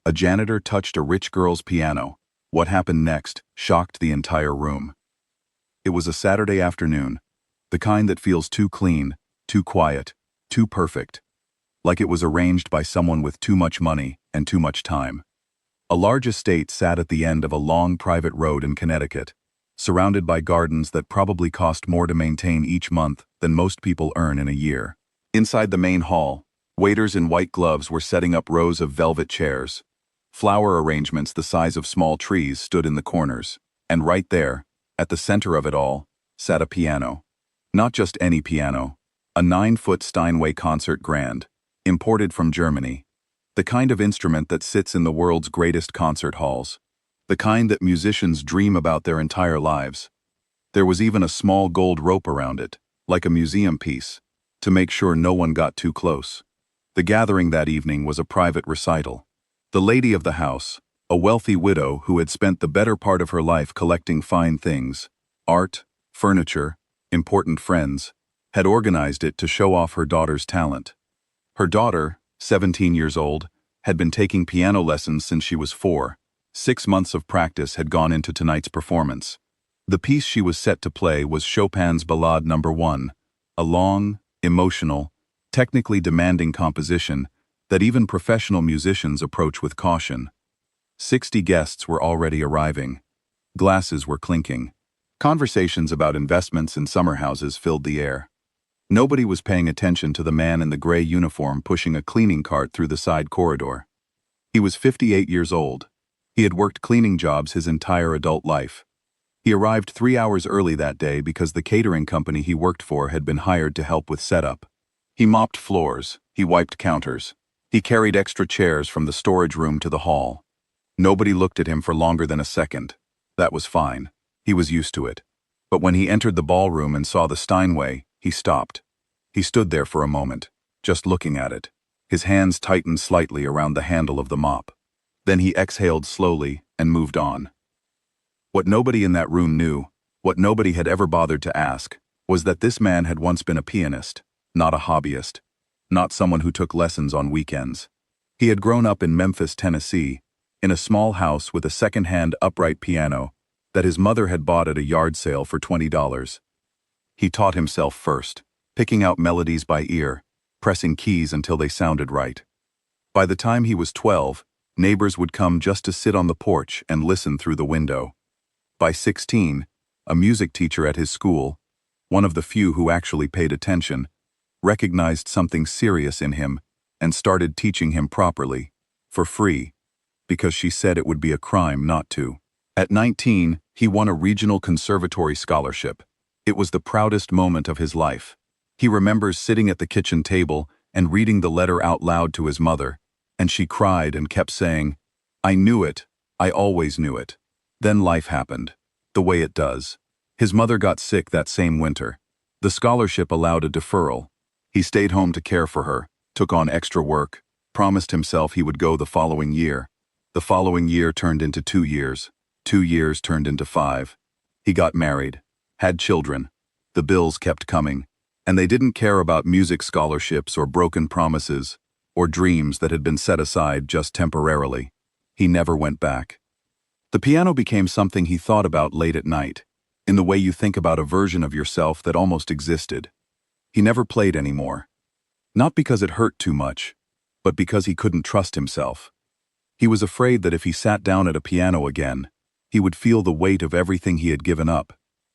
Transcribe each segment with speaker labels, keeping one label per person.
Speaker 1: A janitor touched a rich girl's piano. What happened next shocked the entire room. It was a Saturday afternoon, the kind that feels too clean, too quiet, too perfect, like it was arranged by someone with too much money and too much time. A large estate sat at the end of a long private road in Connecticut, surrounded by gardens that probably cost more to maintain each month than most people earn in a year. Inside the main hall, waiters in white gloves were setting up rows of velvet chairs. Flower arrangements the size of small trees stood in the corners, and right there, at the center of it all, sat a piano. Not just any piano, a 9-foot Steinway concert grand, imported from Germany. The kind of instrument that sits in the world's greatest concert halls. The kind that musicians dream about their entire lives. There was even a small gold rope around it, like a museum piece, to make sure no one got too close. The gathering that evening was a private recital. The lady of the house, a wealthy widow who had spent the better part of her life collecting fine things, art, furniture, important friends, had organized it to show off her daughter's talent. Her daughter, 17 years old, had been taking piano lessons since she was 4. 6 months of practice had gone into tonight's performance. The piece she was set to play was Chopin's Ballade No. 1, a long, emotional, technically demanding composition that even professional musicians approach with caution. 60 guests were already arriving. Glasses were clinking. Conversations about investments in summer houses filled the air. Nobody was paying attention to the man in the gray uniform pushing a cleaning cart through the side corridor. He was 58 years old. He had worked cleaning jobs his entire adult life. He arrived 3 hours early that day because the catering company he worked for had been hired to help with setup. He mopped floors, he wiped counters, he carried extra chairs from the storage room to the hall. Nobody looked at him for longer than a second. That was fine. He was used to it. But when he entered the ballroom and saw the Steinway, he stopped. He stood there for a moment, just looking at it. His hands tightened slightly around the handle of the mop. Then he exhaled slowly and moved on. What nobody in that room knew, what nobody had ever bothered to ask, was that this man had once been a pianist, not a hobbyist, not someone who took lessons on weekends. He had grown up in Memphis, Tennessee, in a small house with a second-hand upright piano that his mother had bought at a yard sale for $20. He taught himself first, picking out melodies by ear, pressing keys until they sounded right. By the time he was 12, neighbors would come just to sit on the porch and listen through the window. By 16, a music teacher at his school, one of the few who actually paid attention, recognized something serious in him and started teaching him properly, for free, because she said it would be a crime not to. At 19, he won a regional conservatory scholarship. It was the proudest moment of his life. He remembers sitting at the kitchen table and reading the letter out loud to his mother, and she cried and kept saying, "I knew it, I always knew it." Then life happened, the way it does. His mother got sick that same winter. The scholarship allowed a deferral. He stayed home to care for her, took on extra work, promised himself he would go the following year. The following year turned into 2 years. 2 years turned into 5. He got married, had children. The bills kept coming, and they didn't care about music scholarships or broken promises, or dreams that had been set aside just temporarily. He never went back. The piano became something he thought about late at night, in the way you think about a version of yourself that almost existed. He never played anymore. Not because it hurt too much, but because he couldn't trust himself. He was afraid that if he sat down at a piano again, he would feel the weight of everything he had given up,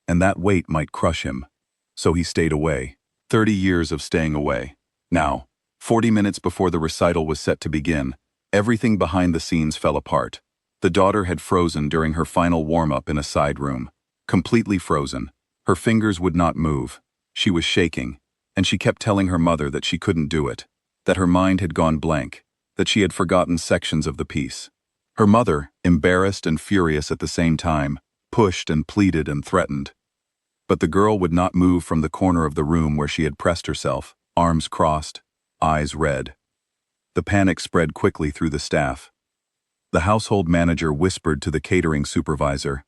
Speaker 1: and that weight might crush him. So he stayed away. 30 years of staying away. Now, 40 minutes before the recital was set to begin, everything behind the scenes fell apart. The daughter had frozen during her final warm-up in a side room. Completely frozen. Her fingers would not move. She was shaking, and she kept telling her mother that she couldn't do it, that her mind had gone blank, that she had forgotten sections of the piece. Her mother, embarrassed and furious at the same time, pushed and pleaded and threatened. But the girl would not move from the corner of the room where she had pressed herself, arms crossed, eyes red. The panic spread quickly through the staff. The household manager whispered to the catering supervisor.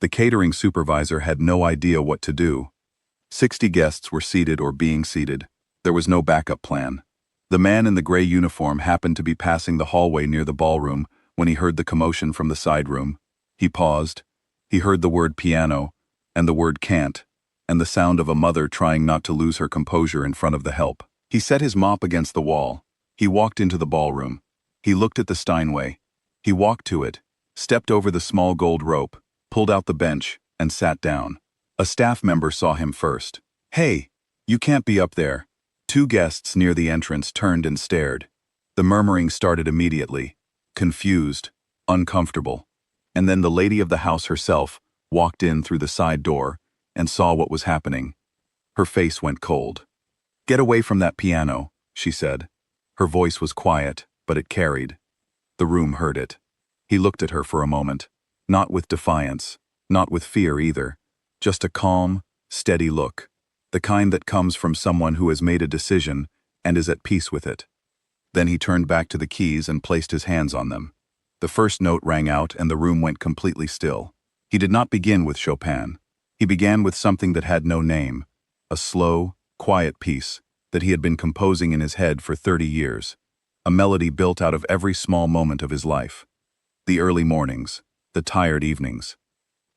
Speaker 1: The catering supervisor had no idea what to do. 60 guests were seated or being seated. There was no backup plan. The man in the gray uniform happened to be passing the hallway near the ballroom when he heard the commotion from the side room. He paused. He heard the word piano, and the word can't, and the sound of a mother trying not to lose her composure in front of the help. He set his mop against the wall. He walked into the ballroom. He looked at the Steinway. He walked to it, stepped over the small gold rope, pulled out the bench, and sat down. A staff member saw him first. "Hey, you can't be up there." Two guests near the entrance turned and stared. The murmuring started immediately, confused, uncomfortable. And then the lady of the house herself walked in through the side door and saw what was happening. Her face went cold. "Get away from that piano," she said. Her voice was quiet, but it carried. The room heard it. He looked at her for a moment, not with defiance, not with fear either, just a calm, steady look, the kind that comes from someone who has made a decision and is at peace with it. Then he turned back to the keys and placed his hands on them. The first note rang out and the room went completely still. He did not begin with Chopin. He began with something that had no name, a slow, quiet piece that he had been composing in his head for 30 years, a melody built out of every small moment of his life. The early mornings, the tired evenings,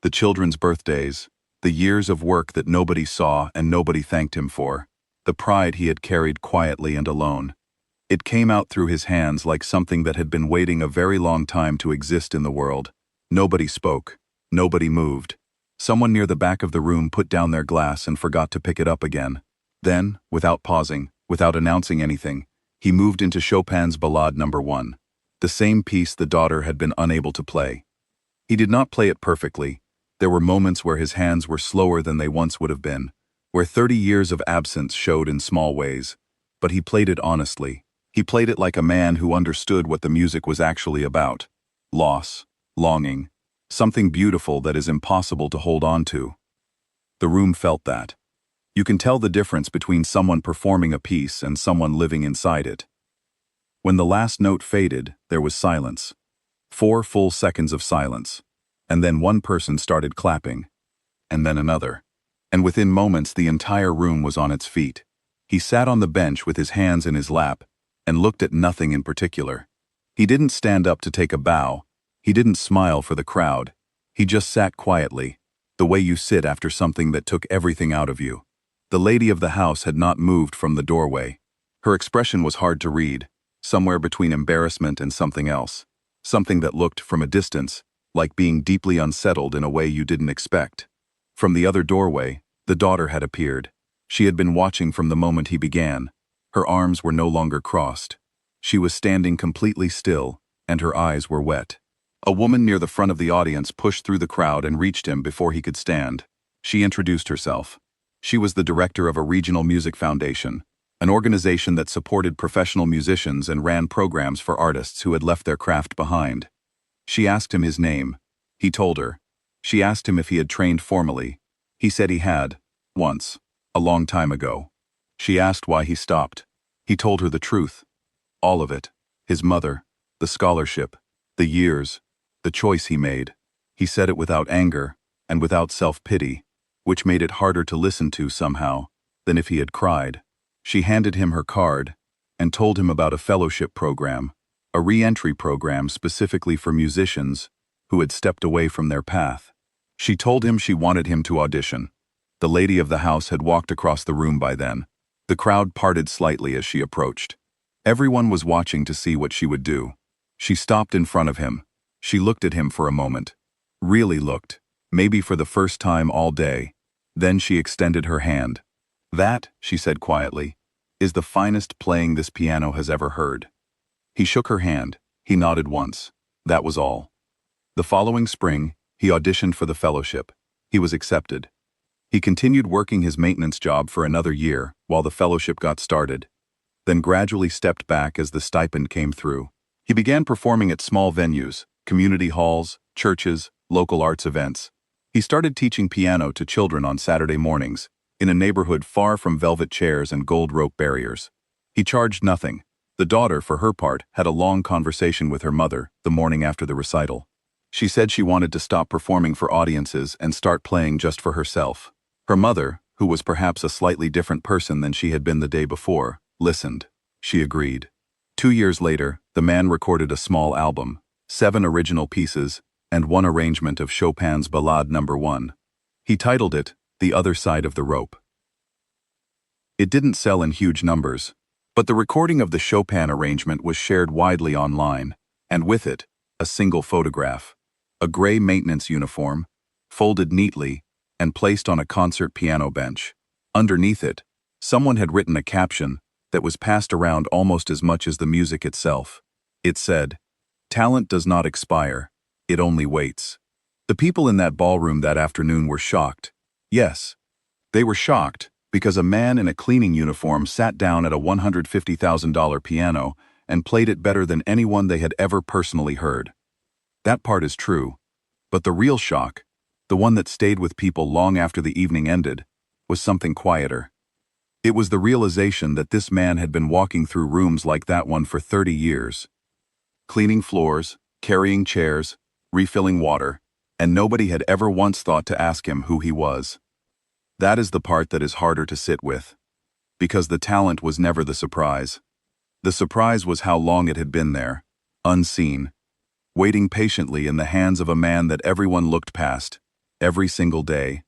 Speaker 1: the children's birthdays, the years of work that nobody saw and nobody thanked him for, the pride he had carried quietly and alone. It came out through his hands like something that had been waiting a very long time to exist in the world. Nobody spoke. Nobody moved. Someone near the back of the room put down their glass and forgot to pick it up again. Then, without pausing, without announcing anything, he moved into Chopin's Ballade No. 1, the same piece the daughter had been unable to play. He did not play it perfectly. There were moments where his hands were slower than they once would have been, where 30 years of absence showed in small ways. But he played it honestly. He played it like a man who understood what the music was actually about. Loss, longing, something beautiful that is impossible to hold on to. The room felt that. You can tell the difference between someone performing a piece and someone living inside it. When the last note faded, there was silence. 4 full seconds of silence. And then one person started clapping. And then another. And within moments the entire room was on its feet. He sat on the bench with his hands in his lap and looked at nothing in particular. He didn't stand up to take a bow. He didn't smile for the crowd. He just sat quietly, the way you sit after something that took everything out of you. The lady of the house had not moved from the doorway. Her expression was hard to read, somewhere between embarrassment and something else. Something that looked, from a distance, like being deeply unsettled in a way you didn't expect. From the other doorway, the daughter had appeared. She had been watching from the moment he began. Her arms were no longer crossed. She was standing completely still, and her eyes were wet. A woman near the front of the audience pushed through the crowd and reached him before he could stand. She introduced herself. She was the director of a regional music foundation, an organization that supported professional musicians and ran programs for artists who had left their craft behind. She asked him his name. He told her. She asked him if he had trained formally. He said he had, once, a long time ago. She asked why he stopped. He told her the truth. All of it. His mother, the scholarship, the years, the choice he made. He said it without anger and without self-pity, which made it harder to listen to somehow than if he had cried. She handed him her card and told him about a fellowship program, a re-entry program specifically for musicians who had stepped away from their path. She told him she wanted him to audition. The lady of the house had walked across the room by then. The crowd parted slightly as she approached. Everyone was watching to see what she would do. She stopped in front of him. She looked at him for a moment. Really looked, maybe for the first time all day. Then she extended her hand. "That," she said quietly, "is the finest playing this piano has ever heard." He shook her hand. He nodded once. That was all. The following spring, he auditioned for the fellowship. He was accepted. He continued working his maintenance job for another year while the fellowship got started, then gradually stepped back as the stipend came through. He began performing at small venues, community halls, churches, local arts events. He started teaching piano to children on Saturday mornings, in a neighborhood far from velvet chairs and gold rope barriers. He charged nothing. The daughter, for her part, had a long conversation with her mother the morning after the recital. She said she wanted to stop performing for audiences and start playing just for herself. Her mother, who was perhaps a slightly different person than she had been the day before, listened. She agreed. 2 years later, the man recorded a small album, 7 original pieces, and 1 arrangement of Chopin's Ballade No. 1. He titled it, The Other Side of the Rope. It didn't sell in huge numbers, but the recording of the Chopin arrangement was shared widely online, and with it, a single photograph, a gray maintenance uniform, folded neatly, and placed on a concert piano bench. Underneath it, someone had written a caption that was passed around almost as much as the music itself. It said, "Talent does not expire, it only waits." The people in that ballroom that afternoon were shocked. Yes, they were shocked because a man in a cleaning uniform sat down at a $150,000 piano and played it better than anyone they had ever personally heard. That part is true, but the real shock, the one that stayed with people long after the evening ended, was something quieter. It was the realization that this man had been walking through rooms like that one for 30 years. Cleaning floors, carrying chairs, refilling water, and nobody had ever once thought to ask him who he was. That is the part that is harder to sit with. Because the talent was never the surprise. The surprise was how long it had been there, unseen, waiting patiently in the hands of a man that everyone looked past, every single day,